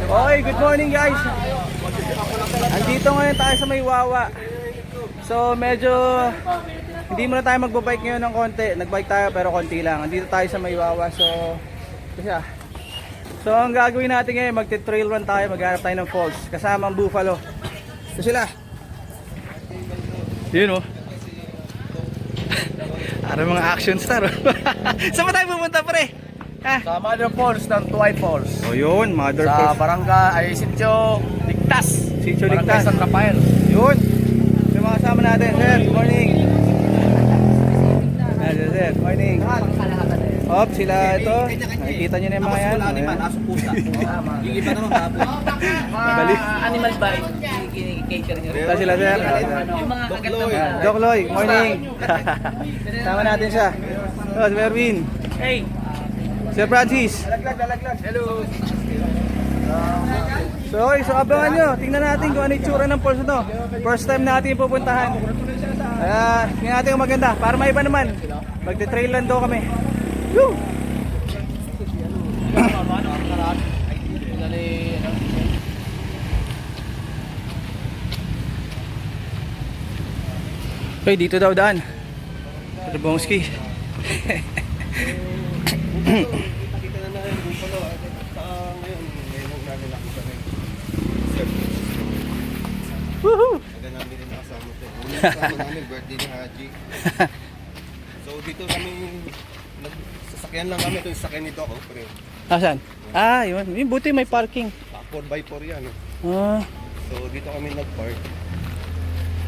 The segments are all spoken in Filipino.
Okay, good morning guys. Andito ngayon tayo sa Maywawa. So medyo hindi muna tayo magbabike ngayon ng konti. Nagbike tayo pero konti lang. Andito tayo sa Maywawa. So ang gagawin natin ngayon, magte-trail run tayo, maghanap tayo ng falls kasama ang buffalo. Ito sila. Yun oh. Para mga action star. Saan ba tayo pupunta pre? Sa Mother Falls ng Tuay Falls. O yun, Mother Sa Falls. barangay Sitio Ligtas. Sitio Barangay Ligtas. San Rafael. Yun. Yung mga kasama natin. Sir, good morning. Sir, good morning. Hop, sila ito. Nakikita nyo na yung mga yan. Aso pusa. Yung iba naman hapon. Balik. Animal bite, kinikater nyo. Ito sila sir. Yung mga kagat na mga. Doc Loy, morning. Sama natin siya. Oh, si Merwin. Hey! Sir Francis. Hello. So, okay, so abangan nyo. Tingnan natin kung ano yung tsura ng falls ito. First time natin pupuntahan. Tingnan natin kung maganda. Para maiba naman. Magte-trail lang daw kami. Woo! Okay, dito daw daan. Sa Bongski. Nakita na namin yung buffalo. Ngayon namin nakita rin. Woohoo! Maganda namin rin nakasama ito. Unang kasama namin, birthday ni Haji. So dito kami, sasakyan lang kami. Ito yung sasakyan nito ako. Asan? Yun. Yung buti may parking. 4x4 yan. Ah, So dito kami nag-park.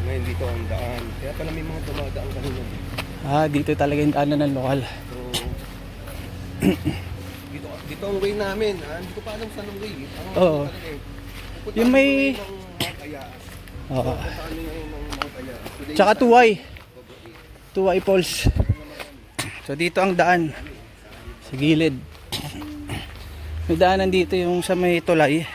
Ngayon dito ang daan. Kaya pala may mga dumadaan kanina. dito talaga yung daanan ng lokal. So dito ang way namin. Hindi ko pa alam saan ang way. Oo. Yung may... Oo. Oo. Tsaka Tuway. Tuway Falls. So dito ang daan. Sa gilid. May daanan dito yung sa may tulay.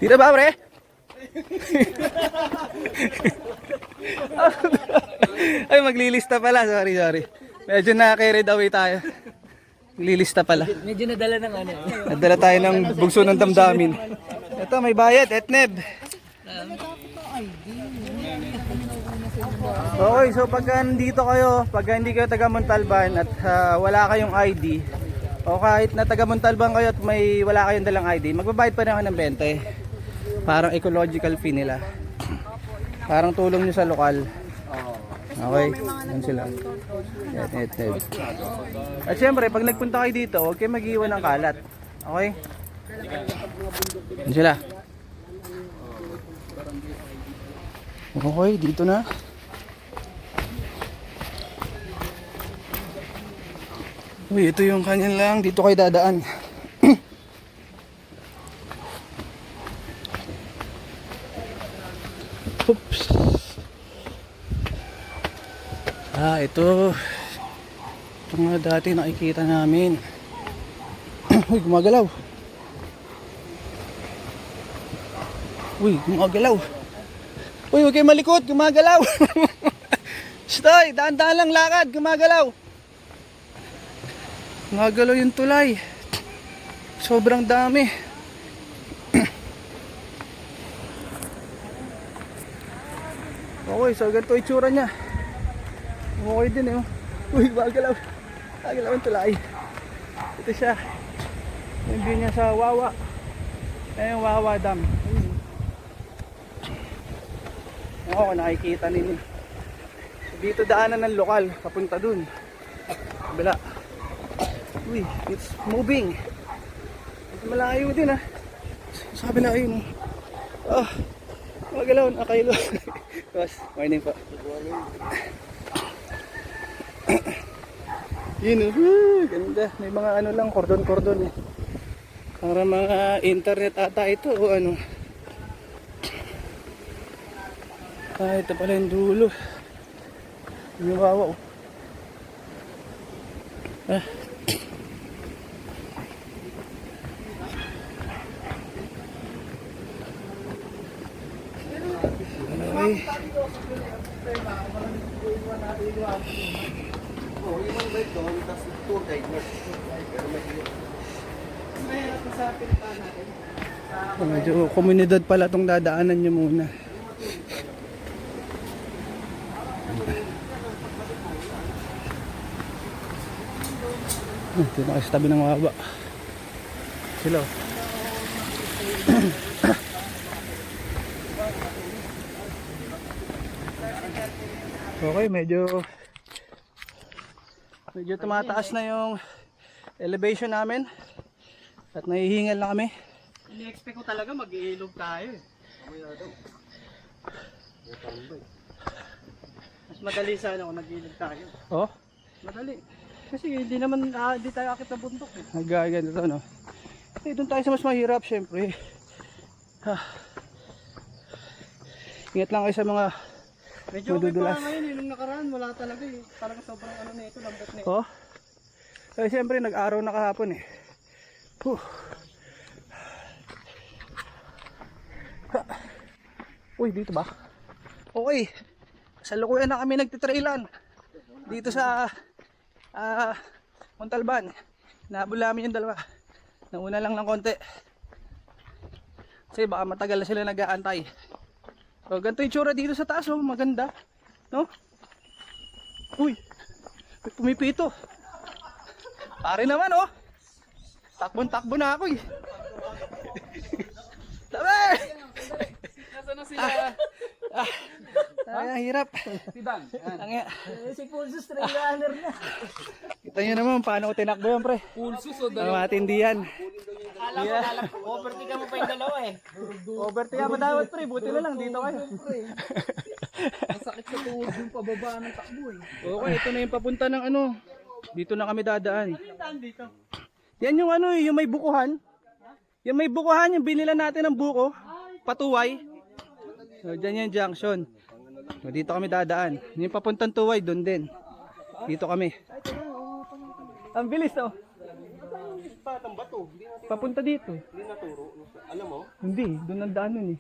Dito ba pre? Ay maglilista pala, sorry. Medyo na-carried away tayo. Maglilista pala. Medyo nadala ng ano. Nadala tayo ng bugso ng damdamin. Ito may bayad, etneb. Okay, so pagka nandito kayo, pagka hindi kayo taga Montalban at wala kayong ID, o kahit na taga Montalban kayo at wala kayong dalang ID, magbabayad pa rin ako ng 20. Parang ecological fee nila. Parang tulong nyo sa lokal. Okay, yun sila. Etneb. At syempre, pag nagpunta kayo dito, huwag kayo mag-iwan ng kalat. Okay? Yun sila. Okay, dito na. Uy, ito yung kanyan lang. Dito kayo dadaan. Oops. Ito. Ito nga dati nakikita namin. Uy, gumagalaw. Uy, gumagalaw. Uy, huwag kayo malikot. Gumagalaw. Stoy, daan-daan lang lakad. Gumagalaw. Gumagalaw yung tulay. Sobrang dami. Okay, so ganito itsura niya. Okay din eh. Uy, gumagalaw. Gumagalaw yung tulay. Ito siya. Yung view niya sa Wawa. Ayan yung Wawa Dam. Oo, nakikita ninyo. Dito daanan ng lokal, papunta dun. Kabila. Uy, it's moving. Malayo din ah. Sabi na ayun. Magalaw, nakaylo. Boss, morning po. Yun ganda. May mga ano lang, cordon-cordon eh. Para mga internet ata ito o ano. Ito pala yung dulo. Yung wawa oh. Okay. Oh, yung mga bike doon, tapos tour guide na. Pero may Medyo komunidad pala itong dadaanan nyo muna. Ito na kasi tabi ng mahaba. Sila. Okay, medyo tumataas na yung elevation namin. At nahihingal na kami. Ini-expect ko talaga mag-iilog tayo eh. Mas madali sana kung nag-iilog tayo. Oh, Madali. Kasi hindi naman, hindi tayo akit na bundok eh. nagaganito no. Eh, doon tayo sa mas mahirap syempre. Ingat lang kayo sa mga Medyo okay madudulas. pa ngayon eh. Nung nakaraan, wala talaga eh. Parang sobrang ano na ito, lambot na ito. Oh. Eh syempre nag-araw na kahapon eh. Huh. Uy, dito ba? Okay. Sa lukuyan na kami nagtitrailan. Dito sa Montalban. Nahabol namin yung dalawa. Nauna lang ng konti. Kasi baka matagal na sila nag-aantay. So, ganito yung tsura dito sa taas, oh. Maganda. No? Uy, may pumipito. Pare naman, oh. Takbon-takbo na ako, eh. Tabi! Nasaan na sila? Ay, ang hirap. Si Dan. Si Pulsus trailer na. Kita nyo naman paano ko tinakbo yan, pre. Pulsus o Ang matindi yan. Alam ko, overtake mo pa yung dalawa eh. Overtake ako dapat, pre. Buti na lang dito kayo. Ang sakit sa tuhod yung pababa ng takbo eh. Okay, ito na yung papunta ng ano. Dito na kami dadaan. Saan dito? Yan yung ano, yung may bukuhan. Yung may bukuhan, yung binila natin ng buko. Patuway. So, dyan yung junction. So, dito kami dadaan. Yung papuntang Tuway, doon din. Dito kami. Ang bilis, oh. patang bato, hindi natin Papunta dito. naturo. Alam mo? Hindi, doon ang daan nun eh.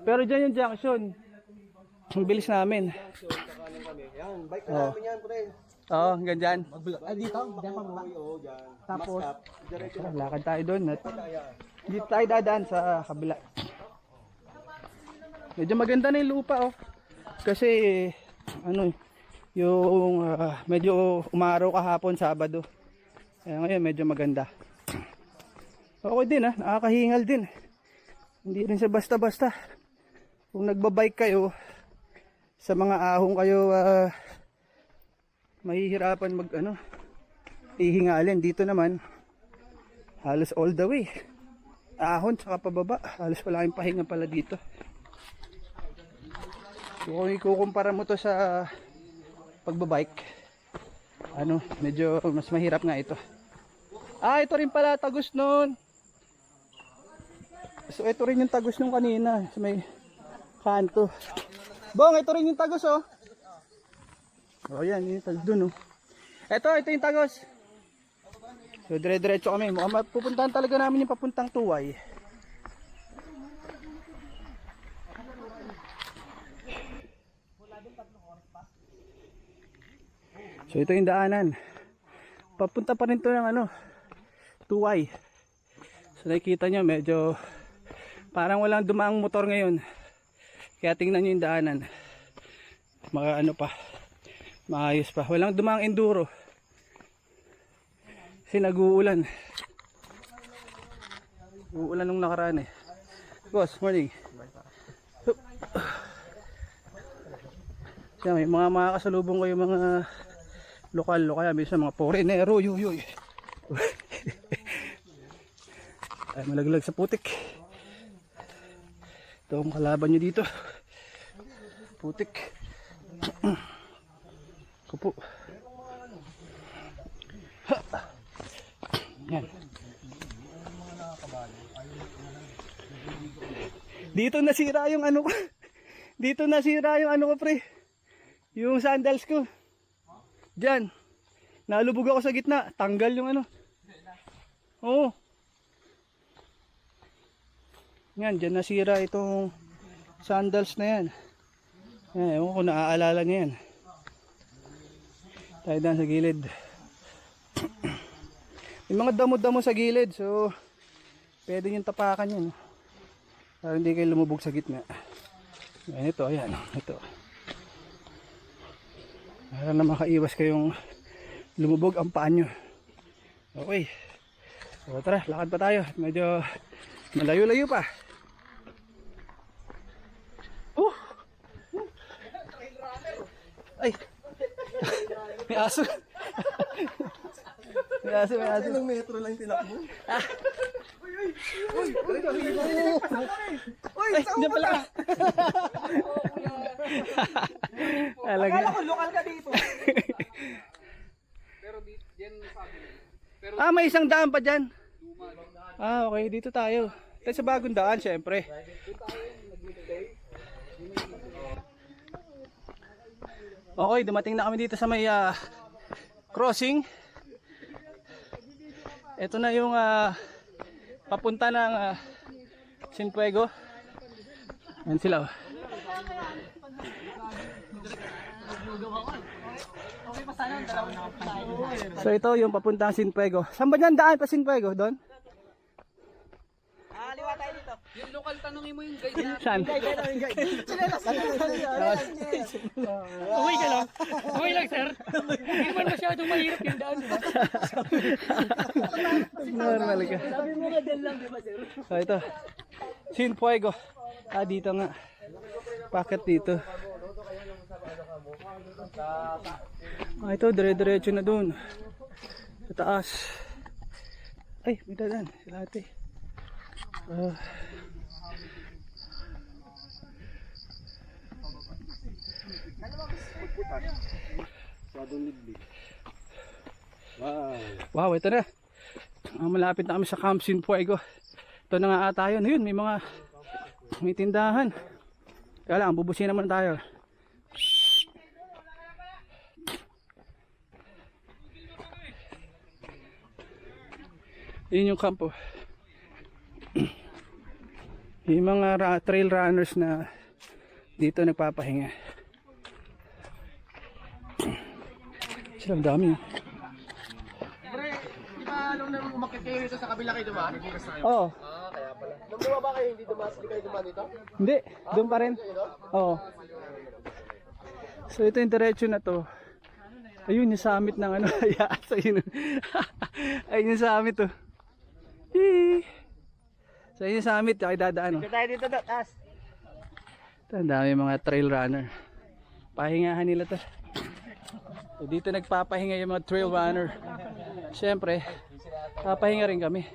Pero dyan yung junction. Ang bilis namin. Kakanan kami. Yan, bike na Oh. namin yan, pre. Oo, hanggang dyan. Dito? Diyan pa ba? Oo, dyan. Tapos? Diretso na. Lakad tayo doon. At dito tayo dadaan sa kabila. Medyo maganda na yung lupa, oh. Kasi, ano, yung medyo umaraw kahapon, Sabado. Kaya ngayon, medyo maganda. Okay din, nakakahingal din. Hindi rin siya basta-basta. Kung nagbabike kayo, sa mga ahong kayo, mahihirapan mag, ihingalin. Dito naman, halos all the way. Ahon, tsaka pababa. Halos wala kayong pahinga pala dito. So, kung ikukumpara mo to sa pagbabike, medyo mas mahirap nga ito. Ito rin pala tagos nun. So ito rin yung tagos nung kanina sa may kanto. Bong, ito rin yung tagos, oh. Oh, yan, yung tagos dun, oh. Ito yung tagos. So dire-diretso kami. Mukhang pupuntahan talaga namin yung papuntang Tuway. So ito yung daanan. Papunta pa rin to ng Tuway. So nakikita nyo medyo parang walang dumaang motor ngayon. Kaya tingnan nyo yung daanan. Pa. Maayos pa. Walang dumaang enduro. Kasi nag-uulan. Uulan nung nakaraan eh. Boss, morning. Kaya may mga kasalubong kayo mga lokal, minsan mga foreignero, yuy. Ay, malaglag sa putik. Ito ang kalaban nyo dito. Putik. Kupo. Yan. Dito nasira yung ko. Dito nasira yung ko, pre. Yung sandals ko. Diyan. Nalubog ako sa gitna. Tanggal yung Oo. Yan, dyan nasira itong sandals na yan. Ewan ko naaalala niya yan. Tayo daan sa gilid. May mga damo-damo sa gilid, so pwede yung tapakan yan. Para hindi kayo lumubog sa gitna. Ayan ito, ayan. Ito. Para na makaiwas kayong lumubog ang paa nyo. Okay. So tara, lakad pa tayo. Medyo malayo-layo pa. Ay! May aso. May aso, may aso. Ilang metro lang tinakbo? Ay, diyan pala. Akala ko lokal ka dito. Pero yan sabi nila. Ah, may isang daan pa dyan. Ah, okay. Dito tayo. Tayo sa bagong daan, syempre. Okay, dumating na kami dito sa may crossing. Ito na yung papunta ng Sinfuego. Ayan sila. Oh. So ito yung papuntang Sinfuego. Saan ba dyan daan pa Sinfuego? Doon? Liwa tayo dito. Yung lokal, tanongin mo yung guide na. Saan? Uwi ka lang. Uwi lang, sir. Hindi man masyadong mahirap yung daan, diba? Normal ka. Sabi mo nga din lang, diba, sir? So ito. Sinfuego. Ah, dito nga. Bakit dito? Ah, ito. Dire-diretso na dun. Sa taas. Ay, may dadan. Sila ate. Wow, ito na. Malapit na kami sa Camp Sinfuego. Ito na nga ata yun. Ayun, may tindahan. Kaya lang, bubusin naman tayo. Yun yung kampo. Yung mga trail runners na dito nagpapahinga. Sila ang dami. Pre, di ba alam na umakit kayo dito sa kabila kayo dumaan? Oo. Kaya pala. Nung bumaba kayo, hindi kayo dumaan dito? Hindi, doon pa rin. Oo. So ito yung diretso na to. Ayun yung summit ng ano. Ayun. Ayun yung summit to. So yun yung summit, kaya dadaan. Dito tayo dito, taas. Ang dami mga trail runner. Pahingahan nila to. So dito nagpapahinga yung mga trail runner. Siyempre, papahinga rin kami.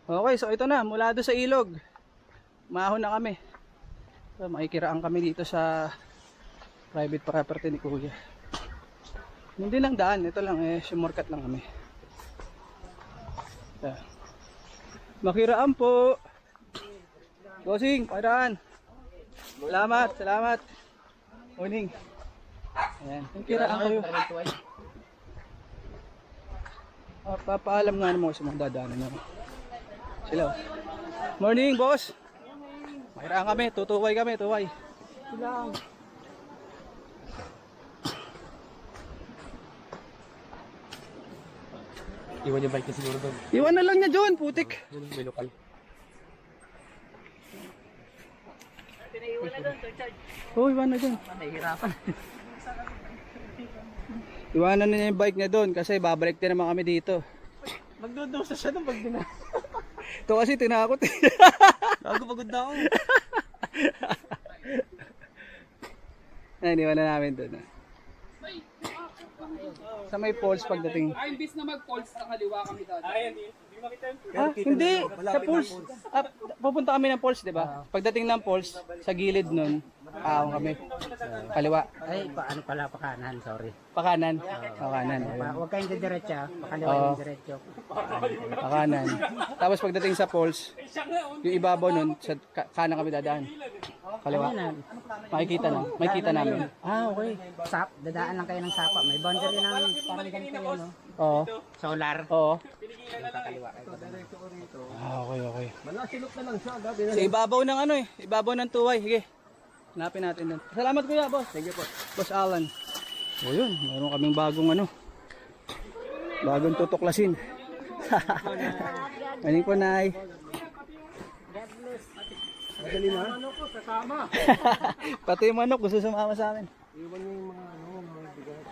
Okay, so ito na, mula doon sa ilog. Mahon na kami. So makikiraan kami dito sa private property ni Kuya. Hindi lang daan, ito lang shortcut lang kami. Yeah. Makiraan po. Bossing, paraan. Salamat. Morning. Ayan, makiraan kayo. Papaalam nga naman sa mga dadaanan nyo. Sila. Morning, boss. Makiraan kami, tutuway kami, tuway. Silang. Iwan yung bike niya siguro doon. Iwan na lang niya doon, putik. May lokal. Pinaiwan na doon, charge. Oh, iwan na doon. Nahihirapan. Iwanan na niya yung bike niya doon kasi babalik din naman kami dito. Magdudusa siya nung pag dina. Ito kasi tinakot eh. Bago pagod na ako. Ay, iwan na namin doon. Sa may falls pagdating. Ay, imbis na mag-falls sa kaliwa kami dati. Ay, hindi makita yung Hindi, sa falls. Pupunta kami ng falls, di ba? Pagdating ng falls, sa gilid nun, kami. Kaliwa. Ay, ano pala, pakanan, sorry. Pakanan. Pakanan. Huwag kayong didiretso, pakaliwa Oo. yung diretso. Pakanan. Tapos pagdating sa falls, yung ibabaw nun, sa kanan kami dadaan. Kaliwa. Makikita namin. Ah, okay. Dadaan lang kayo ng sapa. May boundary ng parang ganito yun, no? Oo. Solar. Oo. Yung kakaliwa kayo. Nakasilot na lang siya. Gabi na. Sa ibabaw ng ano eh. Ibabaw ng tuway. Sige. Hanapin natin doon. Salamat kuya, boss. Thank you po. Boss Alan. O yun, meron kaming bagong ano. Bagong tutuklasin. Maning po, Nay. Madali na. Ano ko, kasama. Pati yung manok gusto sumama sa amin. Iwan niyo yung mga ano, mga bigat.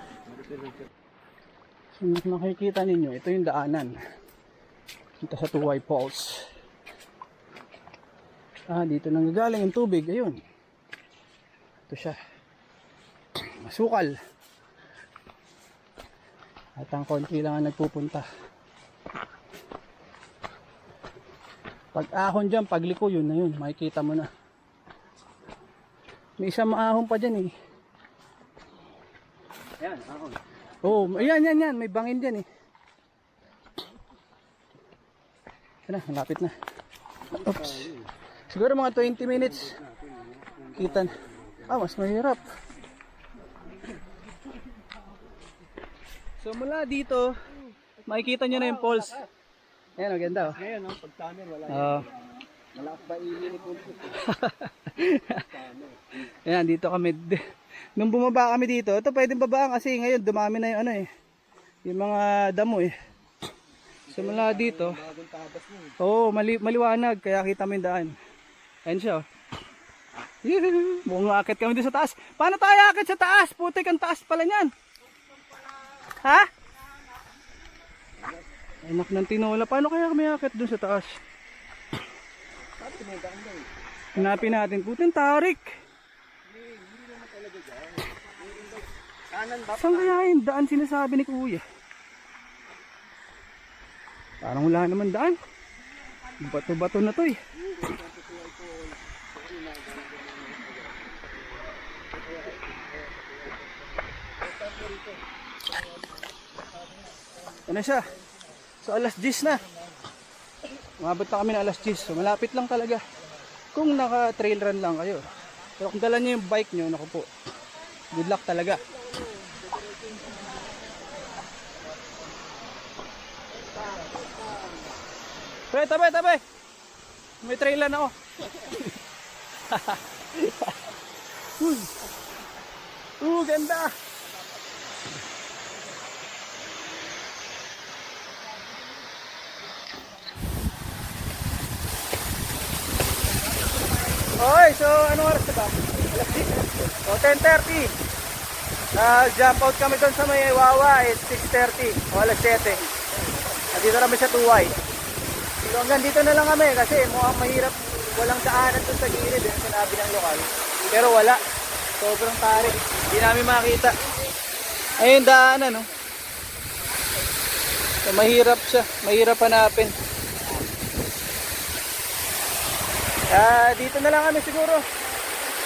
So, nakikita ninyo, ito yung daanan. Ito sa Tuway Falls. Dito nang gagaling yung tubig. Ayun. Ito siya. Masukal. At ang konti lang ang nagpupunta. Pag ahon dyan, pagliko yun na yun. Makikita mo na. May isang maahon pa dyan eh. Ayan, ahon. Oh, yan. May bangin dyan eh. Ito na, malapit na. Oops. Siguro mga 20 minutes. Kita na. Mas mahirap. So mula dito, makikita nyo na yung falls. Ayan, maganda oh. Ngayon, pag summer, wala. Malakas ba ilin ni Kulto? Ayan, dito kami. Nung bumaba kami dito, ito pwedeng babaan kasi ngayon dumami na yung ano eh. Yung mga damo eh. So mula dito, maliwanag kaya kita mo yung daan. Ayan siya oh. Mukhang akit kami dito sa taas. Paano tayo akit sa taas? Putik ang taas pala niyan. Ha? Anak ng tinola. Paano kaya kami akit dun sa taas? Hanapin natin. Putin tarik. Saan kaya yung daan sinasabi ni Kuya? Parang wala naman daan. Bato-bato na to eh. Ano siya? So alas 10 na. Umabot na kami ng alas 10. So malapit lang talaga. Kung naka trail run lang kayo. Pero kung dala nyo yung bike nyo, naku po. Good luck talaga. Pre, tabi. May trail run ako. Ganda. Okay, so anong oras na ba? Alas 10. O 10:30. Jump out kami doon sa may Wawa is 6:30 o alas 7. Nandito kami sa Tuway. So hanggang dito na lang kami kasi mukhang mahirap. Walang daanan doon sa gilid yung sinabi ng lokal. Pero wala. Sobrang tarik. Hindi namin makita. Ayun daanan no. So mahirap siya. Mahirap hanapin. Dito na lang kami siguro.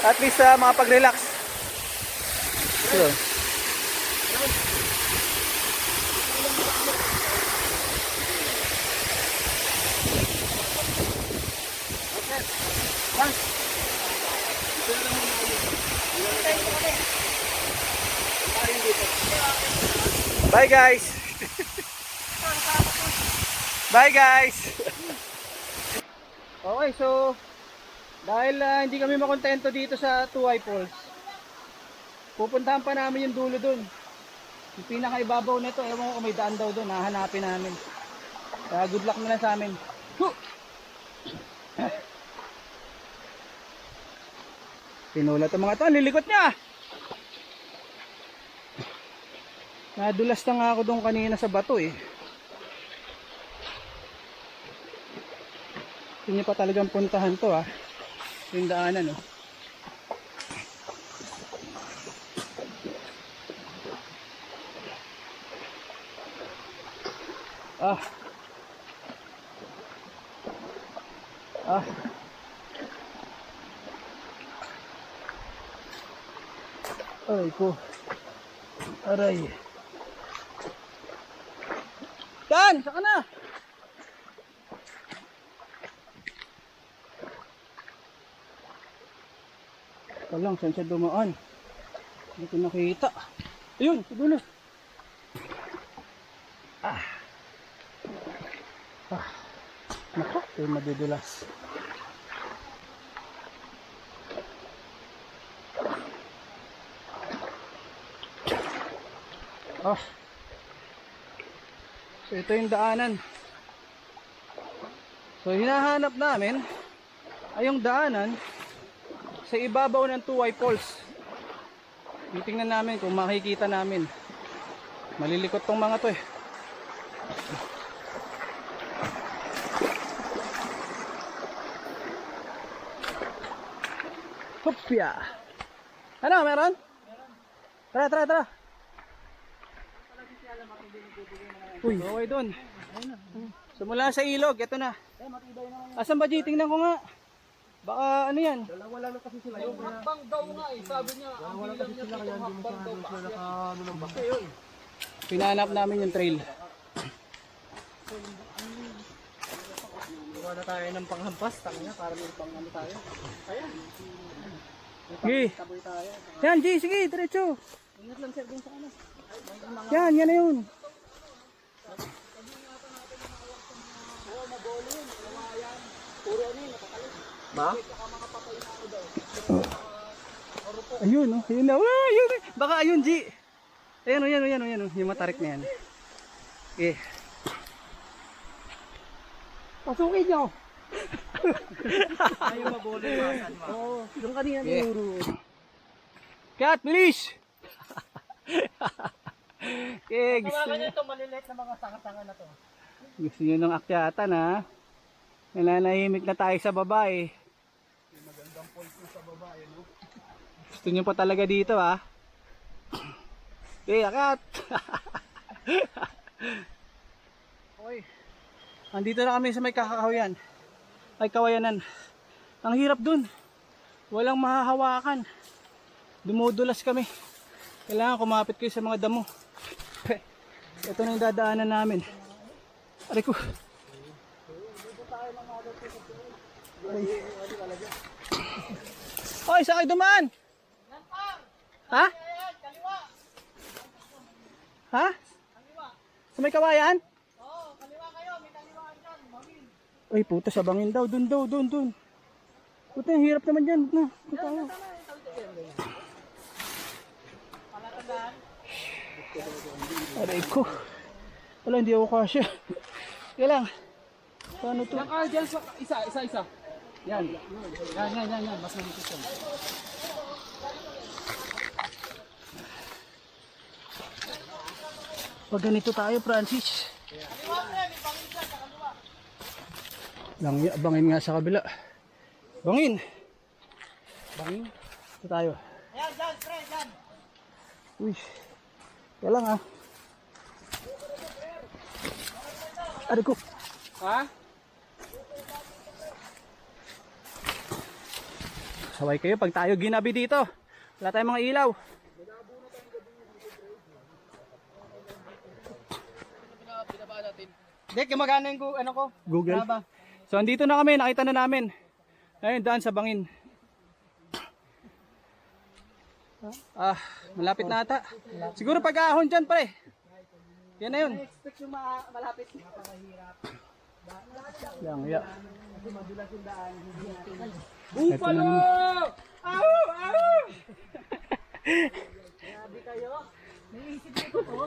At least makapag-relax. So. Bye guys. Bye guys. Okay, so dahil hindi kami makontento dito sa Tuway Falls, pupuntahan pa namin yung dulo dun. Yung pinakaibabaw nito, ewan ko kung may daan daw dun, hahanapin namin. Kaya good luck na lang sa amin. Pinulat ang mga to, lilikot niya. Nadulas na nga ako dun kanina sa bato eh. Hindi pa talagang puntahan to yung daanan oh. Aray ko. Aray. Dan, saka na. Lang, saan siya dumaan? Hindi ko nakita. Ayun, sa dulo. Nako, ito madudulas. Oh. So ito yung daanan. So hinahanap namin ay yung daanan sa ibabaw ng Tuway Falls. Titingnan namin kung makikita namin. Malilikot tong mga to eh. Hopya. Ano, meron? Tara, tara, tara. Uy, okay doon. So mula sa ilog, ito na. Asan ba, G? Tingnan ko nga. Baka ano yan? Dalawa lang kasi sila. Yung hakbang daw nga eh, sabi niya, ang bilang niya pitong hakbang daw pa. Pinanap namin yung trail. Gawa na tayo ng panghampas, tanga para may pang ano tayo. Ayan. Sige. Taboy tayo. Yan, G, sige, diretso. Ingat lang sir dun sa ano. Yan, yan na yun. Ma? Ayun, oh. Ayun na. Ah, ayun. Baka ayun, G. Ayan, oh, yan, oh, yan, oh, yan, oh. Yung matarik na yan. Eh. Pasukin niyo. Ayaw mabolo yung masan, ma. Oo, yung kanina Yeah. tinuro. Kat, bilis! Kigs. Tawagan niyo itong maliliit na mga tanga-tanga na to. Gusto nyo ng akyatan, ha? Nananahimik na tayo sa baba, eh. Magandang point sa baba, eh, no? Gusto nyo pa talaga dito, ha? Okay, akat! Okay. Andito na kami sa may kakakawayan. Ay, kawayanan. Ang hirap dun. Walang mahahawakan. Dumudulas kami. Kailangan kumapit kayo sa mga damo. Ito na yung dadaanan namin. Aray ko. Oy, saan kayo dumaan? Ha? Ha? Sa may kawayan? Oo, kaliwa kayo, may kaliwaan dyan, mami. Ay, puta, sa bangin daw. Dun daw, dun. Puta, ang hirap naman dyan. Na, puta nga. Aray ko. Wala, hindi ako kasya. Kaya lang. Paano to? Yan ka dyan, isa. Yan. Mas malikot yan. Pag ganito tayo, Francis. Bangin nga sa kabila. Bangin. Ito tayo. Ayan, dyan, pre, dyan. Uy. Kaya lang, ha. Aray ko. Ha? Saway kayo pag tayo ginabi dito. Wala tayong mga ilaw. Dek, gumagana yung ano ko. Google. Graba. So andito na kami, nakita na namin. Ayun, daan sa bangin. Ah, malapit na ata. Siguro pag-ahon dyan, pre. Yan na yun. Expect yung malapit. Yan, yan. Buffalo! Au! Grabe kayo. Naisip ko to.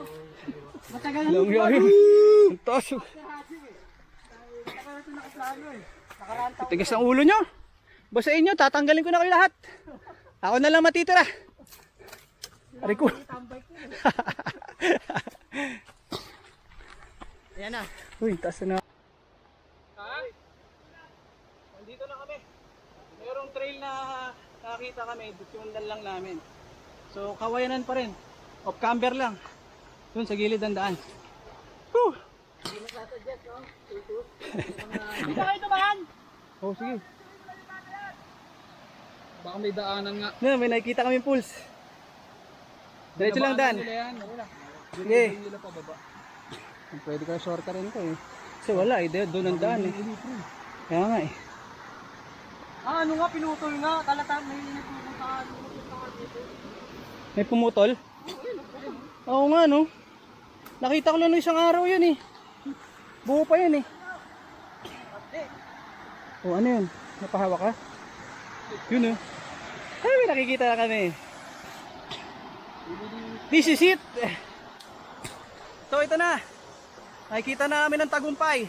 Matagal na Lang yan. Ang taas. Tigas ang ulo nyo. Basta inyo, tatanggalin ko na kayo lahat. Ako na lang matitira. Aray ko. Ayan na. Uy, taas na. Ha? Nandito na kami. Mayroong trail na nakakita kami. Sundan lang namin. So, kawayanan pa rin. Off camber lang. Doon sa gilid ng daan. Whew! Hindi kayo tumahan. Oh, sige. Baka may daanan nga. No, may nakikita kami pulse. Diretso lang, Dan. Sige. Pwede ka shorter rin ko eh. Kasi wala eh, doon ang daan eh. Kaya nga eh. Ah, ano nga, pinutol nga. Kalatan, may pupuntahan. May pumutol? Oo nga no. Nakita ko lang nung isang araw yun eh. Buo pa yun eh. O ano yun? Napahawak ka? Yun oh. Ay, may nakikita na kami. This is it. So ito na. Nakikita na namin ng tagumpay.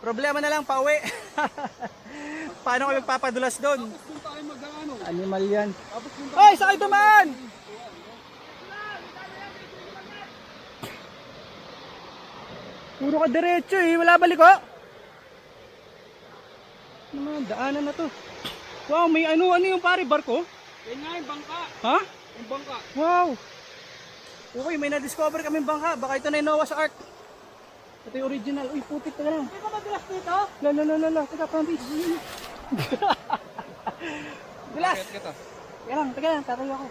Problema na lang pauwi. Paano kayo magpapadulas doon? Animal yan. Ay, sakay dumaan! Puro ka diretso eh. Wala balik oh. Naman, daanan na to. Wow, may ano yung pare, barko? Yan nga yung bangka. Ha? Yung bangka. Wow! Okay, may na-discover kami bangka. Baka ito na yung Noah's Ark. Ito yung original. Uy, putik ka lang. Hindi ka madulas dito? Lala. Teka, pambis. Bilas! Teka lang, tatayo ako.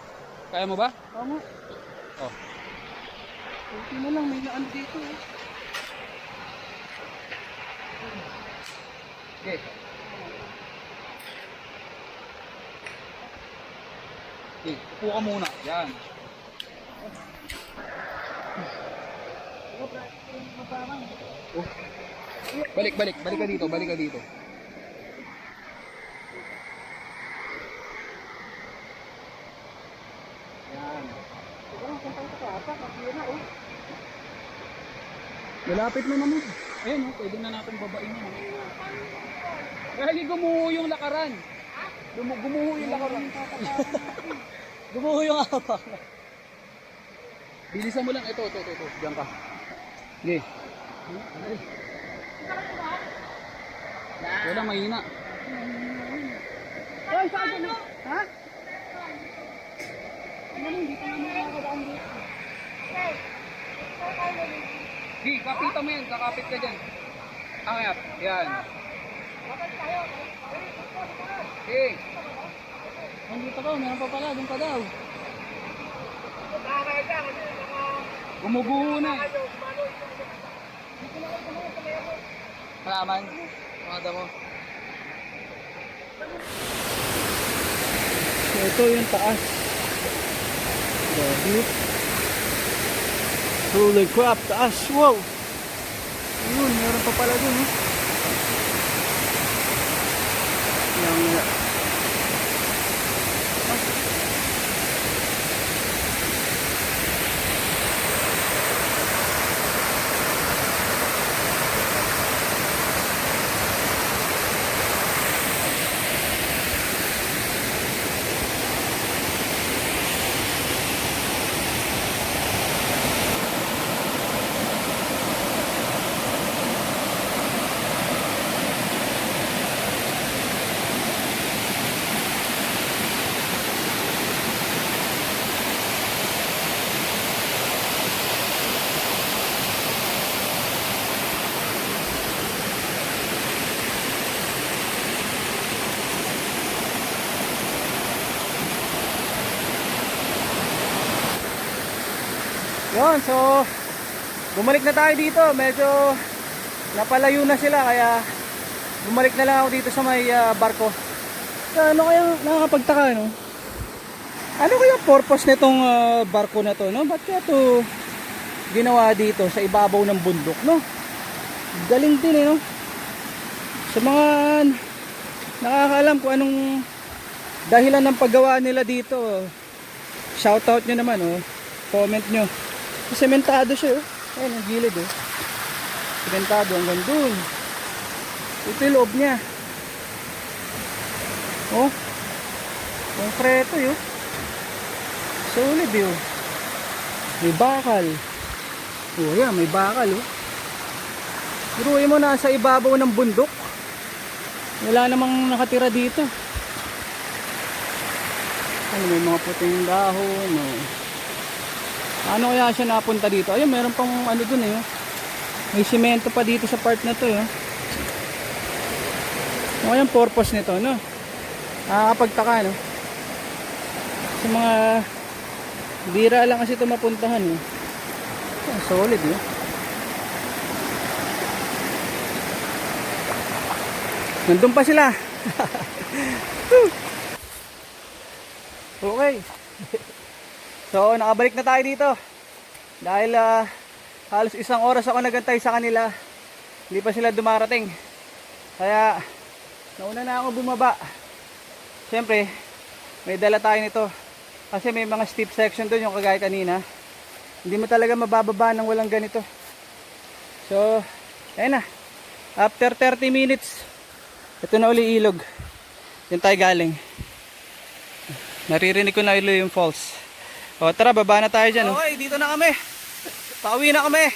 Kaya mo ba? Tama. Oh. Puti na lang, may naano dito eh. Okay. Okay, upo ka muna. Yan. Oh. Balik ka dito, Malapit na naman. Ayun, pwede na natin babain yan. Kaya gumuho yung lakaran. Gumuho yung lakaran. Gumuho yung apak. Bilisan mo lang. Ito. Diyan ka. Okay. Wala, mahina. Ay, saan ka na? Ha? Di, kapitan mo yan. Kakapit ka dyan. Angat. Yan. Okay. Nandito ka, meron pa pala, doon ka daw. Gumuguho na. Malaman. Mga mo. So ito yung taas. Grabe. Holy crap, taas. Wow. Ayun, meron pa pala dun eh. Yung yun, so bumalik na tayo dito. Medyo napalayo na sila kaya bumalik na lang ako dito sa may barko. Ano kaya nakakapagtaka, no? Ano kaya purpose nitong barko na to, no? Ba't kaya to ginawa dito sa ibabaw ng bundok, no? Galing din eh, no? Sa mga nakakaalam kung anong dahilan ng paggawa nila dito, shoutout nyo naman, oh. Comment nyo. Sementado siya, oh. Ayun, ang gilid, oh. Sementado hanggang dun. Ito yung loob niya. Oh. Konkreto, yun. Solid, yun. May bakal. Oh, yan, may bakal, oh. Iruin mo, nasa ibabaw ng bundok. Wala namang nakatira dito. Ano, may mga puting dahon, oh. Ano kaya siya napunta dito? Ayun, meron pang ano dun eh. May simento pa dito sa part na to eh. Ano kaya ang purpose nito, no? Nakakapagtaka, no? Sa mga bira lang kasi ito mapuntahan, no? Solid, no? Nandun pa sila. Okay. So, nakabalik na tayo dito. Dahil halos isang oras ako nagantay sa kanila. Hindi pa sila dumarating. Kaya Nauna na ako bumaba. Siyempre, may dala tayo nito. Kasi may mga steep section doon yung kagaya kanina. Hindi mo talaga mabababa nang walang ganito. So, ayun na. After 30 minutes, ito na uli ilog. Yan tayo galing. Naririnig ko na ilo yung falls. O tara, baba na tayo dyan. Okay, dito na kami. Pauwi na kami.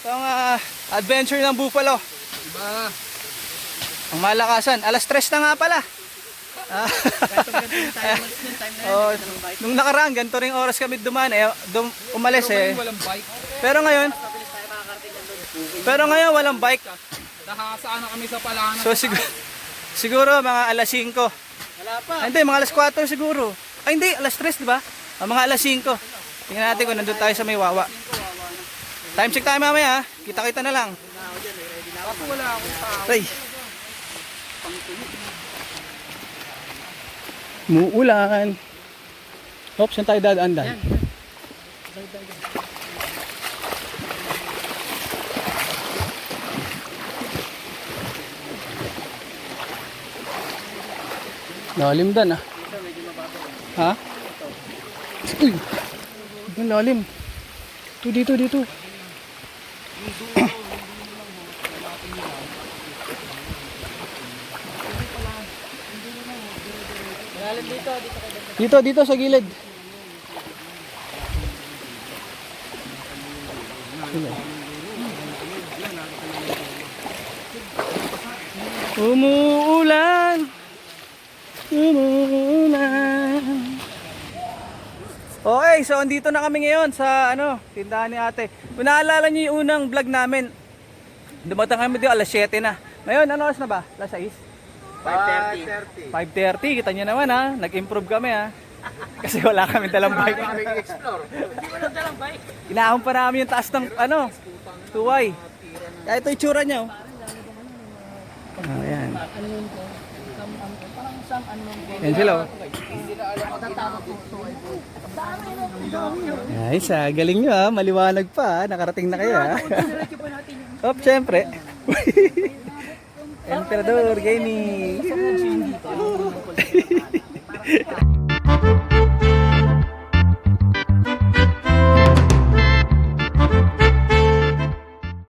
Itong adventure ng Buffalo. Diba? Ang malakasan. Alas 3 na nga pala. Nung nakaraan, ganito ring oras kami dumaan. Umalis eh. Walang bike. Pero ngayon walang bike. Nakakasaan na kami sa palanan. So siguro mga alas 5. Wala pa. Hindi, mga alas 4 siguro. Ay hindi, alas 3 diba? Mga alas 5. Tingnan natin kung nandun tayo sa may Wawa. Time check tayo mamaya ha. Kita-kita na lang. Ako wala akong tao. Ay. Muulan. Oops, saan tayo dadaan? Lalim dan ah. Ha? Uy! Ang lalim. Dito. Dito sa gilid. Umuulan. Okay, so andito na kami ngayon sa tindahan ni ate. Kung naalala niyo yung unang vlog namin, dumatang kami dito alas 7 na. Ngayon, ano oras na ba? Alas 6? 5:30. 5:30, kita niyo naman ha. Nag-improve kami ha. Kasi wala kami dalang bike. Explore. Inahon pa namin yung taas ng tuway. Kaya ito yung tsura niya. Ayan. Ayan sila. Ay, sa galing nyo ha. Maliwanag pa ha. Nakarating na kayo ha. Op, syempre. Emperador Gaming.